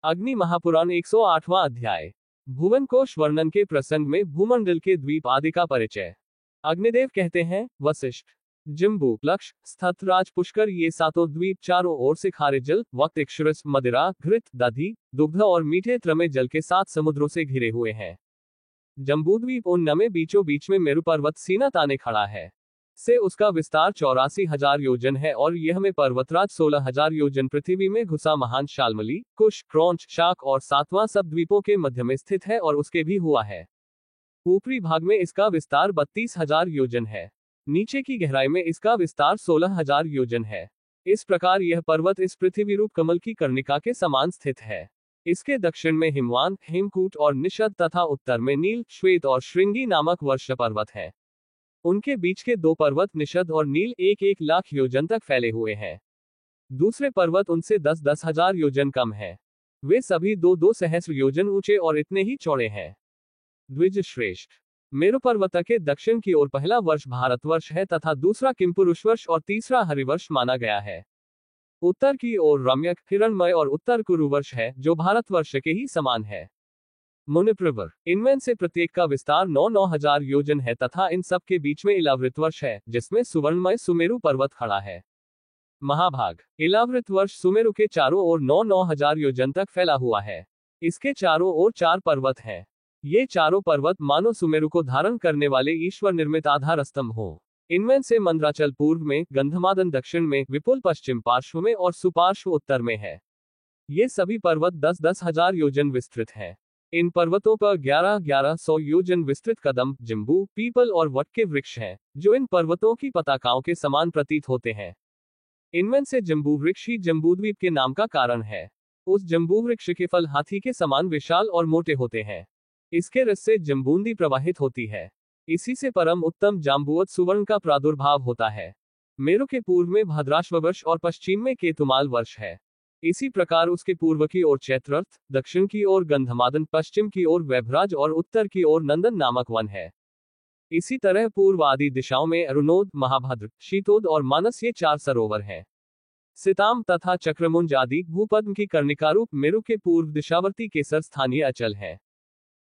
अग्नि महापुराण 108वां अध्याय। भुवन कोश वर्णन के प्रसंग में भूमंडल के द्वीप आदि का परिचय। अग्निदेव कहते हैं, वशिष्ठ, जम्बू, लक्ष, स्थत, राज, पुष्कर ये सातों द्वीप चारों ओर से खारे जल, वक्त, इक्षुरस, मदिरा, घृत, दधि, दुग्ध और मीठे त्रमे जल के 7 समुद्रों से घिरे हुए हैं। जम्बूद्वीप उन नमे बीचों बीच में मेरु पर्वत सीना ताने खड़ा है। से उसका विस्तार 84,000 योजन है और यह में पर्वतराज 16,000 योजन पृथ्वी में घुसा महान शाल्मली, कुश, क्रौंच, शाक और 7वां सब द्वीपों के मध्य में स्थित है और उसके भी हुआ है। ऊपरी भाग में इसका विस्तार 32,000 योजन है। नीचे की गहराई में इसका विस्तार 16,000 योजन है। इस प्रकार यह पर्वत इस पृथ्वी रूप कमल की कर्णिका के समान स्थित है। इसके दक्षिण में हिमवान, हेमकूट और निषद तथा उत्तर में नील, श्वेत और श्रृंगी नामक वर्ष पर्वत है। उनके बीच के 2 पर्वत निषद और नील 1-1 लाख योजन तक फैले हुए हैं। दूसरे पर्वत उनसे 10-10 हजार योजन कम है। वे सभी 2-2 सहस्र योजन ऊंचे और इतने ही चौड़े हैं। द्विज श्रेष्ठ, मेरु पर्वत के दक्षिण की ओर पहला वर्ष भारतवर्ष है तथा दूसरा किमपुरुष वर्ष और तीसरा हरिवर्ष माना गया है। उत्तर की ओर रम्यक, हिरणमय और उत्तर कुरुवर्ष है जो भारतवर्ष के ही समान है। मुनिप्रवर, इनमें से प्रत्येक का विस्तार 9-9 हजार योजन है तथा इन सब के बीच में इलावृत वर्ष है जिसमें सुवर्णमय सुमेरु पर्वत खड़ा है। महाभाग, इलावृत वर्ष सुमेरु के चारों ओर 9-9 हजार योजन तक फैला हुआ है। इसके चारों ओर 4 पर्वत हैं। ये चारों पर्वत मानो सुमेरु को धारण करने वाले ईश्वर निर्मित आधार स्तंभ हो। इनमें से मंद्राचल पूर्व में, गंधमादन दक्षिण में, विपुल पश्चिम पार्श्व में और सुपार्श्व उत्तर में है। ये सभी पर्वत 10-10 हजार योजन विस्तृत हैं। इन पर्वतों पर 1100 योजन विस्तृत कदम, जम्बू, पीपल और वट के वृक्ष हैं, जो इन पर्वतों की पताकाओं के समान प्रतीत होते हैं। इनमें से जम्बू वृक्ष ही जम्बूद्वीप के नाम का कारण है। उस जम्बू वृक्ष के फल हाथी के समान विशाल और मोटे होते हैं। इसके रस से जम्बूंदी प्रवाहित होती है। इसी से परम उत्तम जाम्बुवत सुवर्ण का प्रादुर्भाव होता है। मेरु के पूर्व में भद्राश्व वर्ष और पश्चिम में केतुमाल वर्ष है। इसी प्रकार उसके पूर्व की ओर चैत्रर्थ, दक्षिण की ओर गंधमादन, पश्चिम की ओर वैभराज और उत्तर की ओर नंदन नामक वन है। इसी तरह पूर्व आदि दिशाओं में अरुणोद, महाभद्र, शीतोद और मानस ये 4 सरोवर हैं। सिताम तथा चक्रमुंज आदि भूपद्म की कर्णिकारूप मेरु के पूर्व दिशावर्ती केसर स्थानीय अचल है।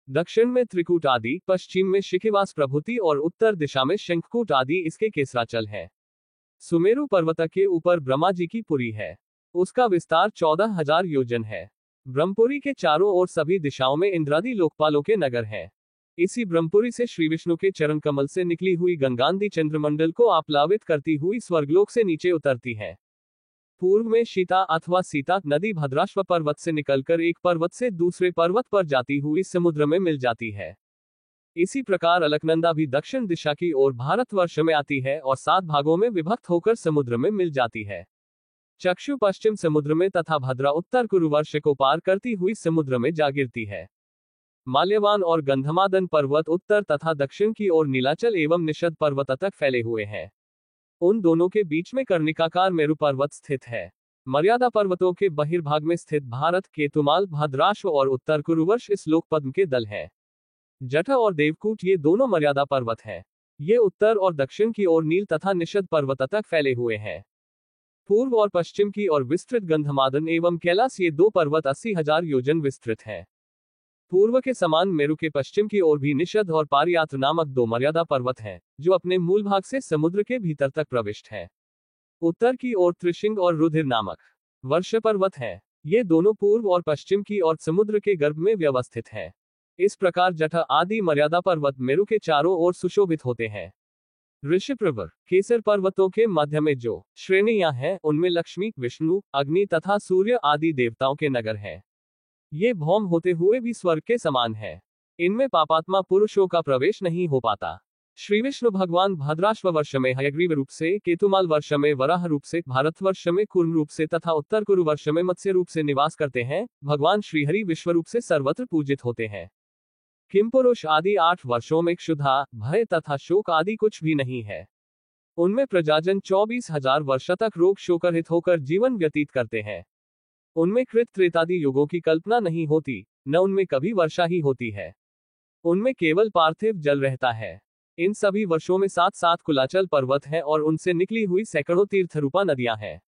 दक्षिण में त्रिकूट आदि, पश्चिम में शिखिवास प्रभुति और उत्तर दिशा में शंखकूट आदि इसके केसराचल है। सुमेरु पर्वत के ऊपर ब्रह्मा जी की पुरी है। उसका विस्तार 14,000 योजन है। ब्रह्मपुरी के चारों ओर सभी दिशाओं में इंद्रादि लोकपालों के नगर हैं। इसी ब्रह्मपुरी से श्री विष्णु के चरण कमल से निकली हुई गंगांदी चंद्रमंडल को आप्लावित करती हुई स्वर्गलोक से नीचे उतरती है। पूर्व में शीता अथवा सीता नदी भद्राश्व पर्वत से निकलकर एक पर्वत से दूसरे पर्वत पर जाती हुई समुद्र में मिल जाती है। इसी प्रकार अलकनंदा भी दक्षिण दिशा की ओर भारतवर्ष में आती है और 7 भागों में विभक्त होकर समुद्र में मिल जाती है। चक्षु पश्चिम समुद्र में तथा भद्रा उत्तर कुरुवर्ष को पार करती हुई समुद्र में जा गिरती है। माल्यवान और गंधमादन पर्वत उत्तर तथा दक्षिण की ओर नीलाचल एवं निषद पर्वत तक फैले हुए हैं। उन दोनों के बीच में कर्णिकाकार मेरु पर्वत स्थित है। मर्यादा पर्वतों के बहिर्भाग में स्थित भारत, केतुमाल, भद्राश्व और उत्तर कुरुवर्ष इस लोकपद्म के दल हैं। जटा और देवकूट ये दोनों मर्यादा पर्वत हैं। ये उत्तर और दक्षिण की ओर नील तथा निषद पर्वत तक फैले हुए हैं। पूर्व और पश्चिम की ओर विस्तृत गंधमादन एवं कैलाश ये 2 पर्वत 80,000 योजन विस्तृत हैं। पूर्व के समान मेरु के पश्चिम की ओर भी निषद और पारियात्र नामक 2 मर्यादा पर्वत हैं, जो अपने मूल भाग से समुद्र के भीतर तक प्रविष्ट हैं। उत्तर की ओर त्रिशिंग और रुधिर नामक वर्ष पर्वत हैं। ये दोनों पूर्व और पश्चिम की ओर समुद्र के गर्भ में व्यवस्थित हैं। इस प्रकार जटा आदि मर्यादा पर्वत मेरु के चारों ओर सुशोभित होते हैं। ऋषिप्रवर, केसर पर्वतों के मध्य में जो श्रेणियां हैं उनमें लक्ष्मी, विष्णु, अग्नि तथा सूर्य आदि देवताओं के नगर हैं। ये भौम होते हुए भी स्वर्ग के समान है। इनमें पापात्मा पुरुषों का प्रवेश नहीं हो पाता। श्री विष्णु भगवान भद्राश्व वर्ष में हयग्रीव रूप से, केतुमाल वर्ष में वराह रूप से, भारतवर्ष में कूर्म रूप से तथा उत्तर कुरु वर्ष में मत्स्य रूप से निवास करते हैं। भगवान श्रीहरि विश्व रूप से सर्वत्र पूजित होते हैं। किमपुरुष आदि 8 वर्षों में क्षुधा, भय तथा शोक आदि कुछ भी नहीं है। उनमें प्रजाजन 24,000 वर्ष तक रोग शोकरहित होकर जीवन व्यतीत करते हैं। उनमें कृत त्रेतादि युगों की कल्पना नहीं होती, न उनमें कभी वर्षा ही होती है। उनमें केवल पार्थिव जल रहता है। इन सभी वर्षों में 7-7 कुलाचल पर्वत हैं और उनसे निकली हुई सैकड़ों तीर्थरूपा नदियां हैं।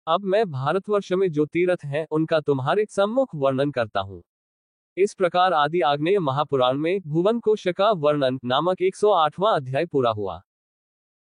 अब मैं भारतवर्ष में जो तीर्थ हैं उनका तुम्हारे सम्मुख वर्णन करता हूँ। इस प्रकार आदि आग्नेय महापुराण में भुवन कोश का वर्णन नामक 108वां अध्याय पूरा हुआ।